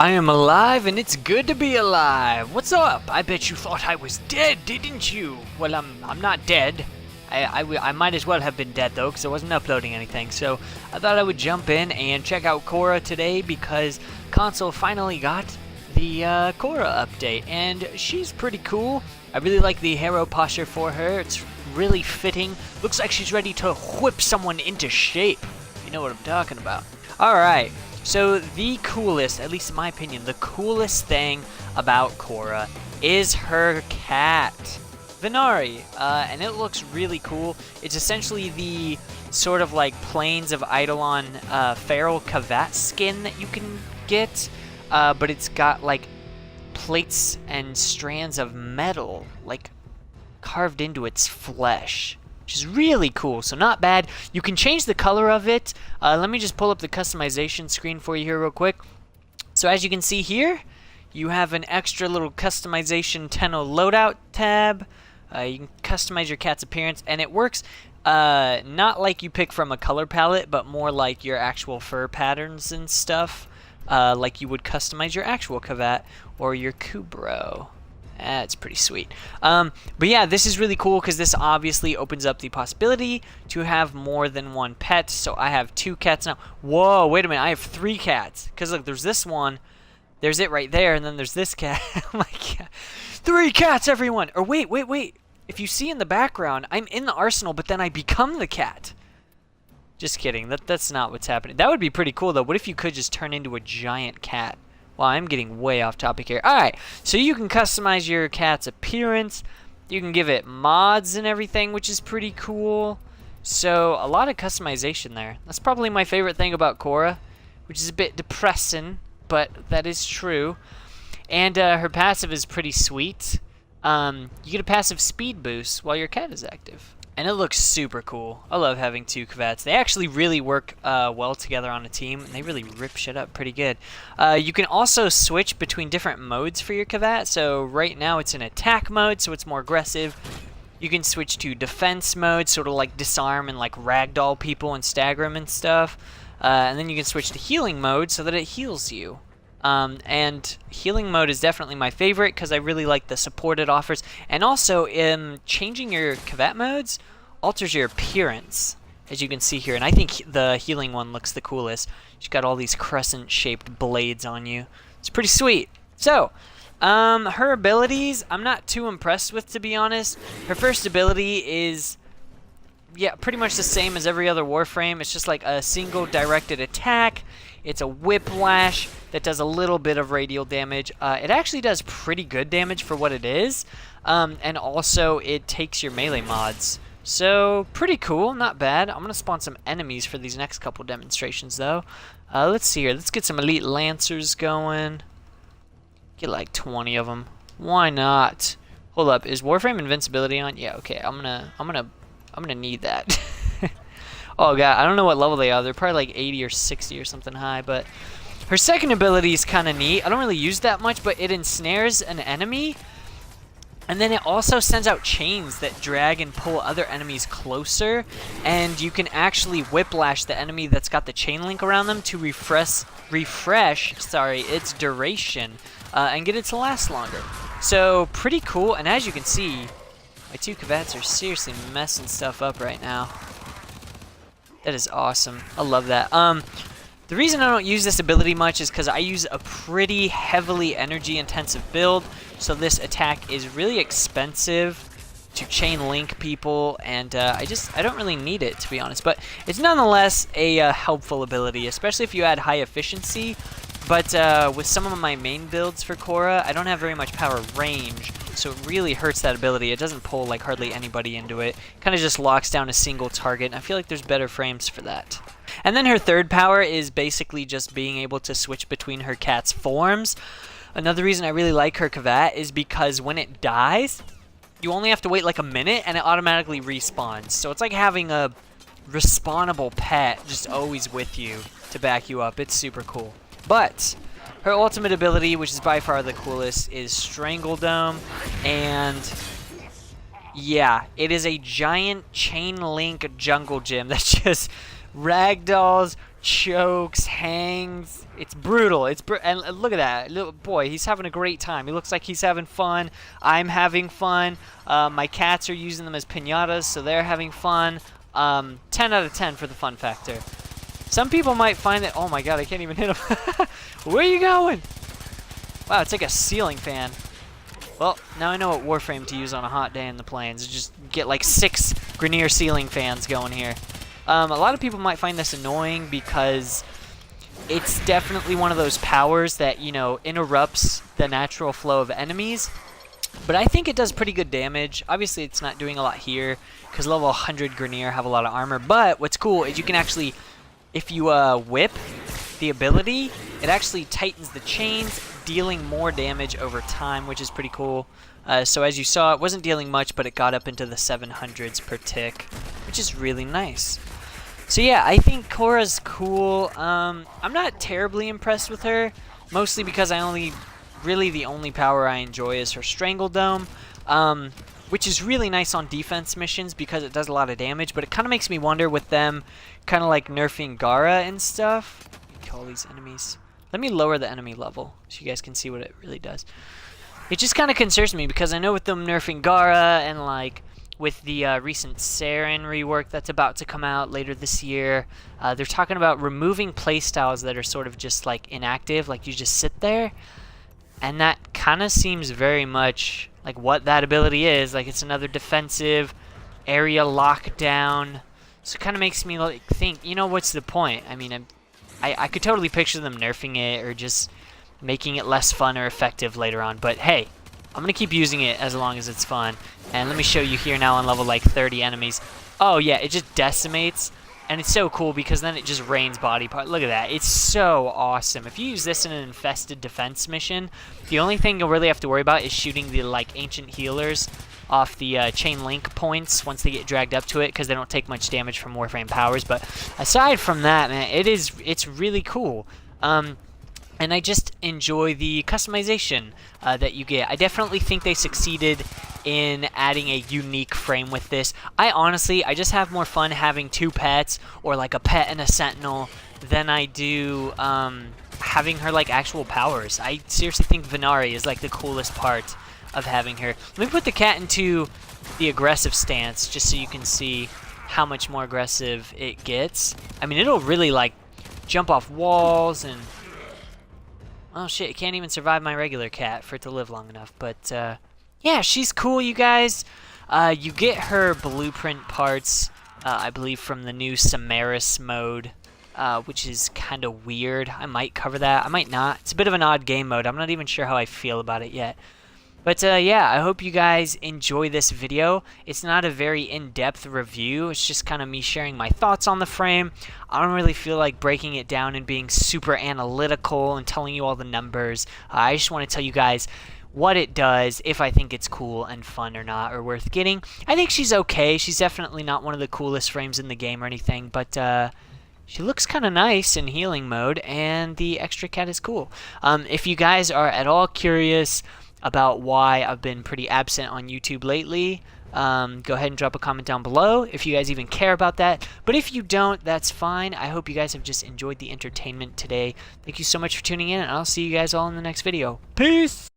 I am alive and it's good to be alive. What's up? I bet you thought I was dead, didn't you? Well, I'm not dead. I might as well have been dead though, because I wasn't uploading anything. So I thought I would jump in and check out Khora today because console finally got the Khora update, and she's pretty cool. I really like the hero posture for her. It's really fitting. Looks like she's ready to whip someone into shape. You know what I'm talking about. All right. So the coolest, at least in my opinion, the coolest thing about Khora is her cat, Venari, and it looks really cool. It's essentially the sort of like Plains of Eidolon feral Kavat skin that you can get, but it's got like plates and strands of metal like carved into its flesh, which is really cool. So not bad. You can change the color of it. Let me just pull up the customization screen for you here real quick. So as you can see here, you have an extra little customization Tenno loadout tab. You can customize your cat's appearance, and it works not like you pick from a color palette, but more like your actual fur patterns and stuff, like you would customize your actual Kavat or your Kubro. That's pretty sweet. But yeah, this is really cool because this obviously opens up the possibility to have more than one pet. So I have 2 cats now. Whoa, wait a minute. I have 3 cats. Because look, there's this one. There's it right there. And then there's this cat. Oh my god. 3 cats, everyone. Or wait. If you see in the background, I'm in the arsenal, but then I become the cat. Just kidding. That's not what's happening. That would be pretty cool, though. What if you could just turn into a giant cat? Well, I'm getting way off topic here. Alright, so you can customize your cat's appearance. You can give it mods and everything, which is pretty cool. So, a lot of customization there. That's probably my favorite thing about Khora, which is a bit depressing, but that is true. And her passive is pretty sweet. You get a passive speed boost while your cat is active. And it looks super cool. I love having 2 Kavats. They actually really work well together on a team, and they really rip shit up pretty good. You can also switch between different modes for your Kavat. So right now it's in attack mode, so it's more aggressive. You can switch to defense mode, sort of like disarm and like ragdoll people and stagger them and stuff. And then you can switch to healing mode so that it heals you. And healing mode is definitely my favorite because I really like the support it offers. And also, changing your Kavat modes alters your appearance, as you can see here. And I think the healing one looks the coolest. She's got all these crescent-shaped blades on you. It's pretty sweet. So, her abilities, I'm not too impressed with, to be honest. Her first ability is, yeah, pretty much the same as every other Warframe. It's just like a single directed attack. It's a whiplash that does a little bit of radial damage. It actually does pretty good damage for what it is. And also, it takes your melee mods. So, pretty cool. Not bad. I'm going to spawn some enemies for these next couple demonstrations, though. Let's see here. Let's get some elite lancers going. Get like 20 of them. Why not? Hold up. Is Warframe invincibility on? Yeah, okay. I'm gonna need that. Oh god, I don't know what level they are. They're probably like 80 or 60 or something high, but her second ability is kind of neat. I don't really use that much, but it ensnares an enemy, and then it also sends out chains that drag and pull other enemies closer, and you can actually whiplash the enemy that's got the chain link around them to refresh its duration, and get it to last longer. So, pretty cool, and as you can see, my 2 Kavats are seriously messing stuff up right now. That is awesome. I love that. The reason I don't use this ability much is because I use a pretty heavily energy-intensive build, so this attack is really expensive to chain link people, and I don't really need it, to be honest. But it's nonetheless a helpful ability, especially if you add high efficiency. But with some of my main builds for Khora, I don't have very much power range, so it really hurts that ability. It doesn't pull like hardly anybody into it. Kind of just locks down a single target, and I feel like there's better frames for that. And then her third power is basically just being able to switch between her cat's forms. Another reason I really like her Kavat is because when it dies, you only have to wait like a minute and it automatically respawns. So it's like having a respawnable pet just always with you to back you up. It's super cool. But her ultimate ability, which is by far the coolest, is Strangle Dome, and yeah, it is a giant chain link jungle gym that just ragdolls, chokes, hangs. It's brutal. And look at that. Little boy, he's having a great time. He looks like he's having fun. I'm having fun. My cats are using them as piñatas, so they're having fun. 10 out of 10 for the fun factor. Some people might find that, oh my god, I can't even hit him. Where are you going? Wow, it's like a ceiling fan. Well, now I know what Warframe to use on a hot day in the plains. Just get like 6 Grenier ceiling fans going here. A lot of people might find this annoying because it's definitely one of those powers that, you know, interrupts the natural flow of enemies. But I think it does pretty good damage. Obviously, it's not doing a lot here because level 100 Grenier have a lot of armor. But what's cool is you can actually, if you whip the ability, it actually tightens the chains, dealing more damage over time, which is pretty cool. So as you saw, it wasn't dealing much, but it got up into the 700s per tick, which is really nice. So yeah, I think Khora's cool. I'm not terribly impressed with her, mostly because really the only power I enjoy is her Strangle Dome, which is really nice on defense missions because it does a lot of damage, but it kind of makes me wonder with them kind of like nerfing Khora and stuff. All these enemies. Let me lower the enemy level so you guys can see what it really does. It just kind of concerns me because I know with them nerfing Khora and like with the recent Saren rework that's about to come out later this year, they're talking about removing playstyles that are sort of just like inactive, like you just sit there, and that kind of seems very much like what that ability is. Like it's another defensive area lockdown, so it kind of makes me like think, you know, what's the point? I mean, I could totally picture them nerfing it or just making it less fun or effective later on. But hey, I'm going to keep using it as long as it's fun. And let me show you here now on level like 30 enemies. Oh yeah, it just decimates. And it's so cool because then it just rains body parts. Look at that. It's so awesome. If you use this in an infested defense mission, the only thing you'll really have to worry about is shooting the like ancient healers off the chain link points once they get dragged up to it, because they don't take much damage from Warframe powers. But aside from that, man, it's really cool. And I just enjoy the customization that you get. I definitely think they succeeded in adding a unique frame with this. I just have more fun having 2 pets or like a pet and a sentinel than I do having her like actual powers. I seriously think Venari is like the coolest part of having her. Let me put the cat into the aggressive stance just so you can see how much more aggressive it gets. I mean, it'll really like jump off walls and... oh shit, it can't even survive my regular cat for it to live long enough. But yeah, she's cool, you guys. You get her blueprint parts, I believe, from the new Samaris mode, which is kind of weird. I might cover that. I might not. It's a bit of an odd game mode. I'm not even sure how I feel about it yet. But yeah, I hope you guys enjoy this video. It's not a very in-depth review. It's just kind of me sharing my thoughts on the frame. I don't really feel like breaking it down and being super analytical and telling you all the numbers. I just want to tell you guys what it does, if I think it's cool and fun or not, or worth getting. I think she's okay. She's definitely not one of the coolest frames in the game or anything, but she looks kind of nice in healing mode, and the extra cat is cool. If you guys are at all curious about why I've been pretty absent on YouTube lately, go ahead and drop a comment down below if you guys even care about that. But if you don't, that's fine. I hope you guys have just enjoyed the entertainment today. Thank you so much for tuning in, and I'll see you guys all in the next video. Peace!